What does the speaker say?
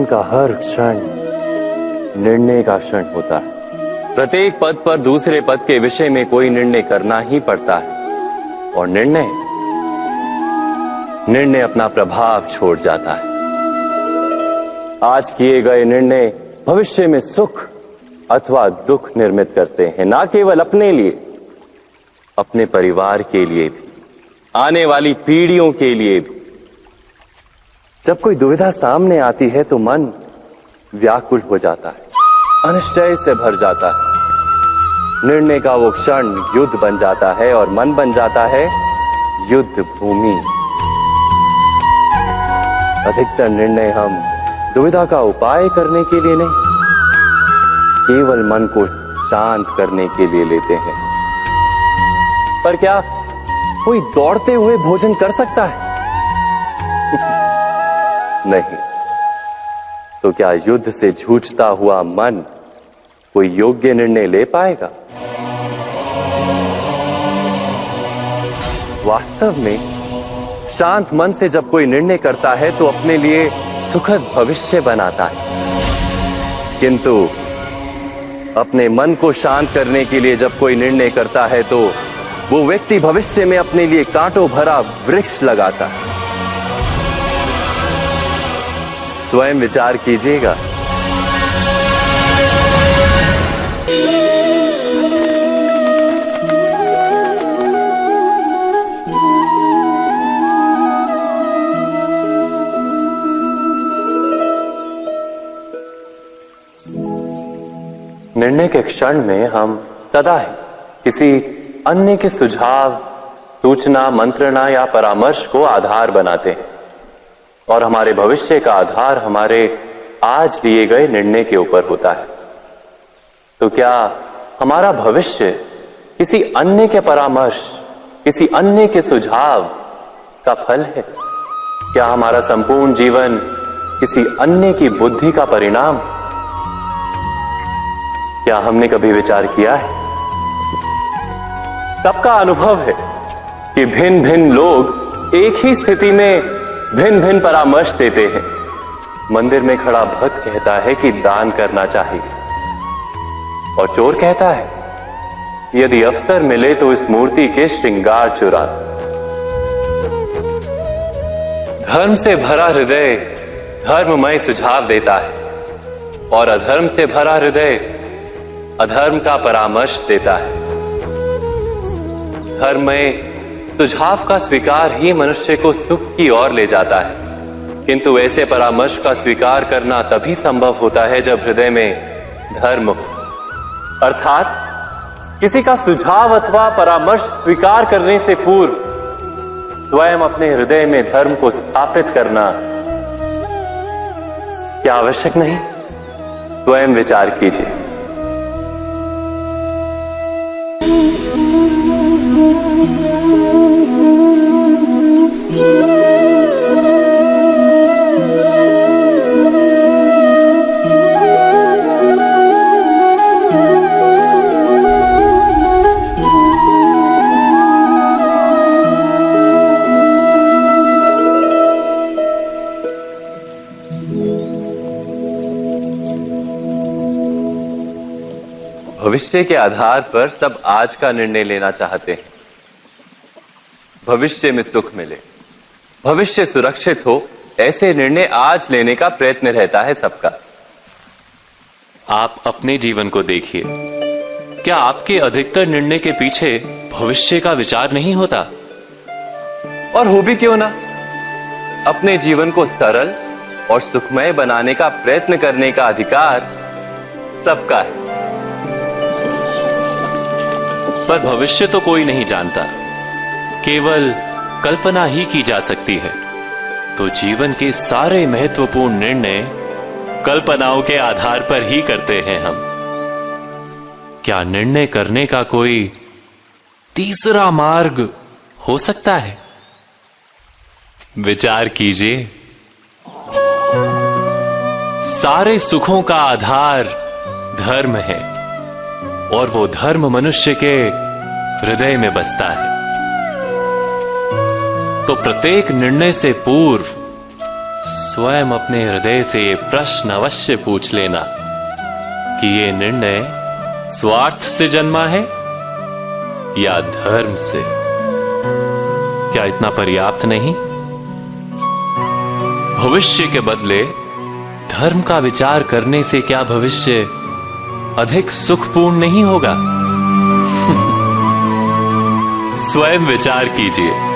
का हर क्षण निर्णय का क्षण होता है। प्रत्येक पद पर दूसरे पद के विषय में कोई निर्णय करना ही पड़ता है और निर्णय अपना प्रभाव छोड़ जाता है। आज किए गए निर्णय भविष्य में सुख अथवा दुख निर्मित करते हैं, ना केवल अपने लिए, अपने परिवार के लिए भी, आने वाली पीढ़ियों के लिए भी। जब कोई दुविधा सामने आती है तो मन व्याकुल हो जाता है, अनिश्चय से भर जाता है। निर्णय का वो क्षण युद्ध बन जाता है और मन बन जाता है युद्ध भूमि। अधिकतर निर्णय हम दुविधा का उपाय करने के लिए नहीं, केवल मन को शांत करने के लिए लेते हैं। पर क्या कोई दौड़ते हुए भोजन कर सकता है? नहीं। तो क्या युद्ध से जूझता हुआ मन कोई योग्य निर्णय ले पाएगा? वास्तव में शांत मन से जब कोई निर्णय करता है तो अपने लिए सुखद भविष्य बनाता है, किंतु अपने मन को शांत करने के लिए जब कोई निर्णय करता है तो वो व्यक्ति भविष्य में अपने लिए कांटों भरा वृक्ष लगाता है। स्वयं विचार कीजिएगा। निर्णय के क्षण में हम सदा ही किसी अन्य के सुझाव, सूचना, मंत्रणा या परामर्श को आधार बनाते हैं और हमारे भविष्य का आधार हमारे आज लिए गए निर्णय के ऊपर होता है। तो क्या हमारा भविष्य किसी अन्य के परामर्श, किसी अन्य के सुझाव का फल है? क्या हमारा संपूर्ण जीवन किसी अन्य की बुद्धि का परिणाम? क्या हमने कभी विचार किया है? सबका अनुभव है कि भिन्न भिन्न लोग एक ही स्थिति में भिन्न भिन्न परामर्श देते हैं। मंदिर में खड़ा भक्त कहता है कि दान करना चाहिए और चोर कहता है यदि अवसर मिले तो इस मूर्ति के श्रृंगार चुरा। धर्म से भरा हृदय धर्ममय सुझाव देता है और अधर्म से भरा हृदय अधर्म का परामर्श देता है। धर्म में सुझाव का स्वीकार ही मनुष्य को सुख की ओर ले जाता है, किंतु ऐसे परामर्श का स्वीकार करना तभी संभव होता है जब हृदय में धर्म हो। अर्थात किसी का सुझाव अथवा परामर्श स्वीकार करने से पूर्व स्वयं अपने हृदय में धर्म को स्थापित करना क्या आवश्यक नहीं? स्वयं विचार कीजिए। भविष्य के आधार पर सब आज का निर्णय लेना चाहते हैं। भविष्य में सुख मिले, भविष्य सुरक्षित हो, ऐसे निर्णय आज लेने का प्रयत्न रहता है सबका। आप अपने जीवन को देखिए, क्या आपके अधिकतर निर्णय के पीछे भविष्य का विचार नहीं होता? और हो भी क्यों ना? अपने जीवन को सरल और सुखमय बनाने का प्रयत्न करने का अधिकार सबका है। पर भविष्य तो कोई नहीं जानता, केवल कल्पना ही की जा सकती है। तो जीवन के सारे महत्वपूर्ण निर्णय कल्पनाओं के आधार पर ही करते हैं हम। क्या निर्णय करने का कोई तीसरा मार्ग हो सकता है? विचार कीजिए। सारे सुखों का आधार धर्म है और वो धर्म मनुष्य के हृदय में बसता है। तो प्रत्येक निर्णय से पूर्व स्वयं अपने हृदय से ये प्रश्न अवश्य पूछ लेना कि ये निर्णय स्वार्थ से जन्मा है या धर्म से। क्या इतना पर्याप्त नहीं? भविष्य के बदले धर्म का विचार करने से क्या भविष्य अधिक सुखपूर्ण नहीं होगा? स्वयं विचार कीजिए।